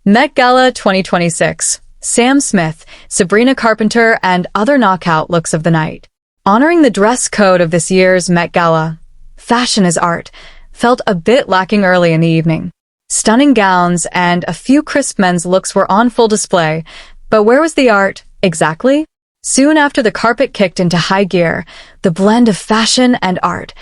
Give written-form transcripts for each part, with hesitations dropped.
Met Gala 2026. Sam Smith, Sabrina Carpenter, and other knockout looks of the night. Honoring the dress code of this year's Met Gala, fashion is art, felt a bit lacking early in the evening. Stunning gowns and a few crisp men's looks were on full display, but where was the art, exactly? Soon after the carpet kicked into high gear, the blend of fashion and art,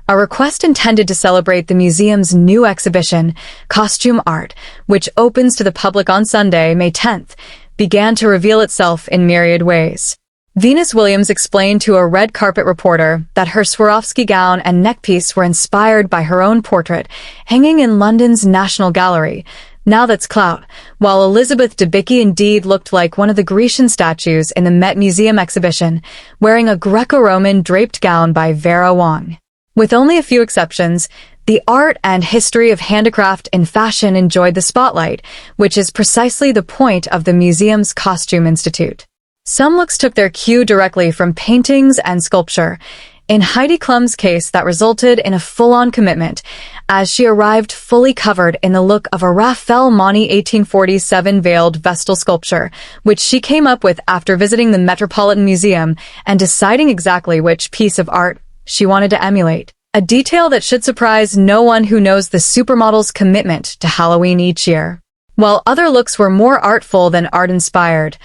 a request intended to celebrate the museum's new exhibition, Costume Art, which opens to the public on Sunday, May 10th, began to reveal itself in myriad ways. Venus Williams explained to a red carpet reporter that her Swarovski gown and neckpiece were inspired by her own portrait, hanging in London's National Gallery. Now that's clout, while Elizabeth Debicki indeed looked like one of the Grecian statues in the Met Museum exhibition, wearing a Greco-Roman draped gown by Vera Wang. With only a few exceptions, the art and history of handicraft in fashion enjoyed the spotlight, which is precisely the point of the museum's Costume Institute. Some looks took their cue directly from paintings and sculpture. In Heidi Klum's case, that resulted in a full-on commitment, as she arrived fully covered in the look of a Raphael Monti 1847 veiled vestal sculpture, which she came up with after visiting the Metropolitan Museum and deciding exactly which piece of art she wanted to emulate. A detail that should surprise no one who knows the supermodel's commitment to Halloween each year. While other looks were more artful than art-inspired,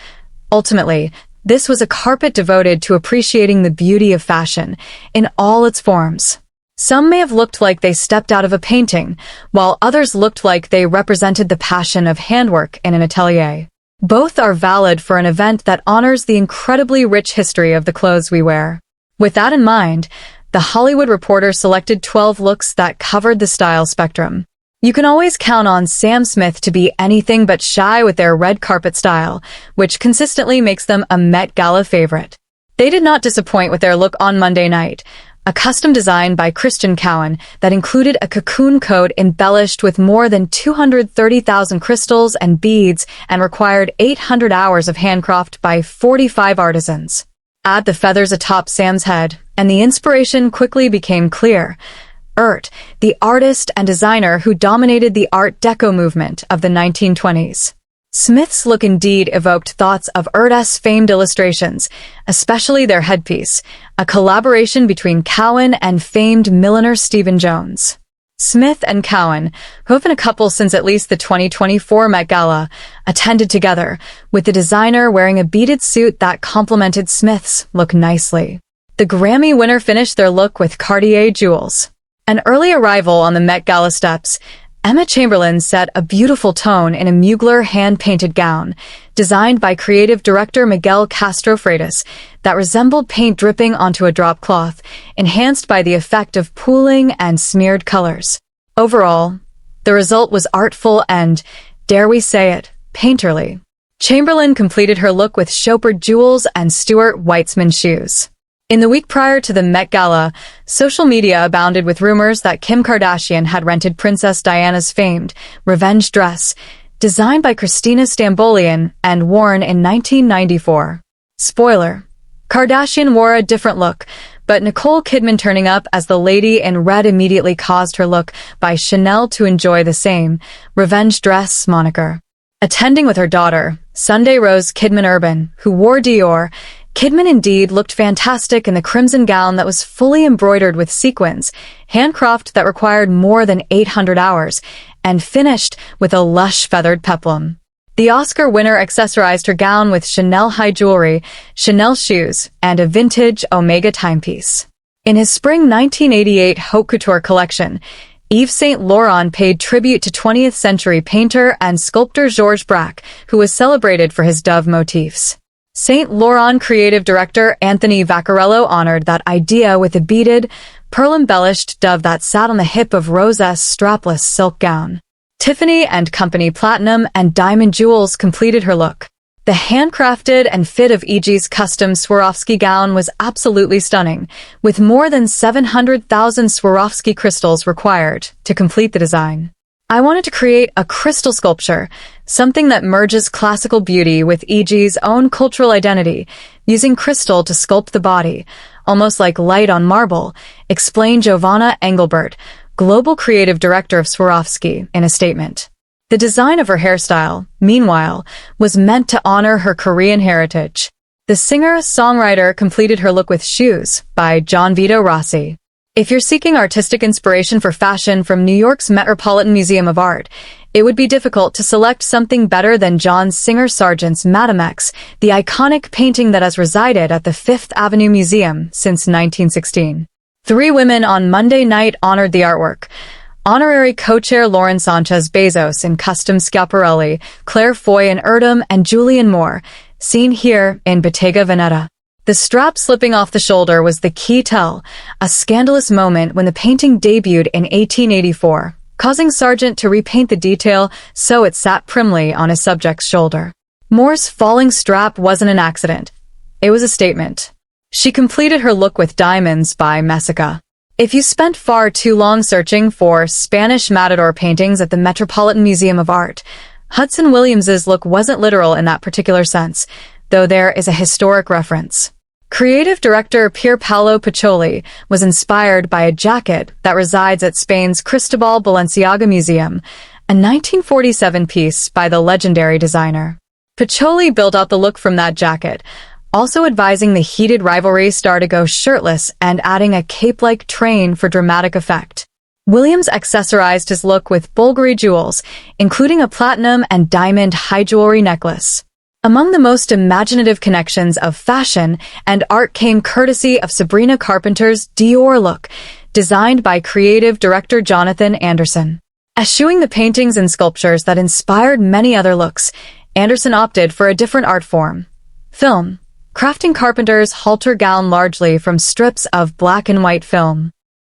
ultimately, this was a carpet devoted to appreciating the beauty of fashion in all its forms. Some may have looked like they stepped out of a painting, while others looked like they represented the passion of handwork in an atelier. Both are valid for an event that honors the incredibly rich history of the clothes we wear. With that in mind, The Hollywood Reporter selected 12 looks that covered the style spectrum. You can always count on Sam Smith to be anything but shy with their red carpet style, which consistently makes them a Met Gala favorite. They did not disappoint with their look on Monday night, a custom design by Christian Cowan that included a cocoon coat embellished with more than 230,000 crystals and beads and required 800 hours of handcraft by 45 artisans. Add the feathers atop Sam's head, and the inspiration quickly became clear. Ert, the artist and designer who dominated the Art Deco movement of the 1920s. Smith's look indeed evoked thoughts of Ert's famed illustrations, especially their headpiece, a collaboration between Cowan and famed milliner Stephen Jones. Smith and Cowan, who have been a couple since at least the 2024 Met Gala, attended together, with the designer wearing a beaded suit that complemented Smith's look nicely. The Grammy winner finished their look with Cartier jewels. An early arrival on the Met Gala steps, Emma Chamberlain set a beautiful tone in a Mugler hand-painted gown, designed by creative director Miguel Castro Freitas, that resembled paint dripping onto a drop cloth, enhanced by the effect of pooling and smeared colors. Overall, the result was artful and, dare we say it, painterly. Chamberlain completed her look with Chopard jewels and Stuart Weitzman shoes. In the week prior to the Met Gala, social media abounded with rumors that Kim Kardashian had rented Princess Diana's famed revenge dress, designed by Christina Stambolian and worn in 1994. Spoiler: Kardashian wore a different look, but Nicole Kidman turning up as the lady in red immediately caused her look by Chanel to enjoy the same revenge dress moniker. Attending with her daughter, Sunday Rose Kidman Urban, who wore Dior, Kidman indeed looked fantastic in the crimson gown that was fully embroidered with sequins, handcraft that required more than 800 hours, and finished with a lush feathered peplum. The Oscar winner accessorized her gown with Chanel high jewelry, Chanel shoes, and a vintage Omega timepiece. In his spring 1988 Haute Couture collection, Yves Saint Laurent paid tribute to 20th century painter and sculptor Georges Braque, who was celebrated for his dove motifs. Saint Laurent creative director Anthony Vaccarello honored that idea with a beaded, pearl-embellished dove that sat on the hip of Rose's strapless silk gown. Tiffany & Company platinum and diamond jewels completed her look. The handcrafted and fit of E.G.'s custom Swarovski gown was absolutely stunning, with more than 700,000 Swarovski crystals required to complete the design. I wanted to create a crystal sculpture, something that merges classical beauty with E.G.'s own cultural identity, using crystal to sculpt the body, almost like light on marble, explained Giovanna Engelbert, global creative director of Swarovski, in a statement. The design of her hairstyle, meanwhile, was meant to honor her Korean heritage. The singer-songwriter completed her look with Shoes by John Vito Rossi. If you're seeking artistic inspiration for fashion from New York's Metropolitan Museum of Art, it would be difficult to select something better than John Singer Sargent's Madame X, the iconic painting that has resided at the Fifth Avenue Museum since 1916. 3 women on Monday night honored the artwork. Honorary co-chair Lauren Sanchez Bezos in custom Schiaparelli, Claire Foy in Erdem, and Julian Moore, seen here in Bottega Veneta. The strap slipping off the shoulder was the key tell, a scandalous moment when the painting debuted in 1884, causing Sargent to repaint the detail so it sat primly on his subject's shoulder. Moore's falling strap wasn't an accident. It was a statement. She completed her look with Diamonds by Messica. If you spent far too long searching for Spanish matador paintings at the Metropolitan Museum of Art, Hudson Williams's look wasn't literal in that particular sense, though there is a historic reference. Creative director Pier Paolo Pacioli was inspired by a jacket that resides at Spain's Cristobal Balenciaga Museum, a 1947 piece by the legendary designer. Pacioli built out the look from that jacket, also advising the heated rivalry star to go shirtless and adding a cape-like train for dramatic effect. Williams accessorized his look with Bulgari jewels, including a platinum and diamond high jewelry necklace. Among the most imaginative connections of fashion and art came courtesy of Sabrina Carpenter's Dior look, designed by creative director Jonathan Anderson. Eschewing the paintings and sculptures that inspired many other looks, Anderson opted for a different art form: film, crafting Carpenter's halter gown largely from strips of black and white film.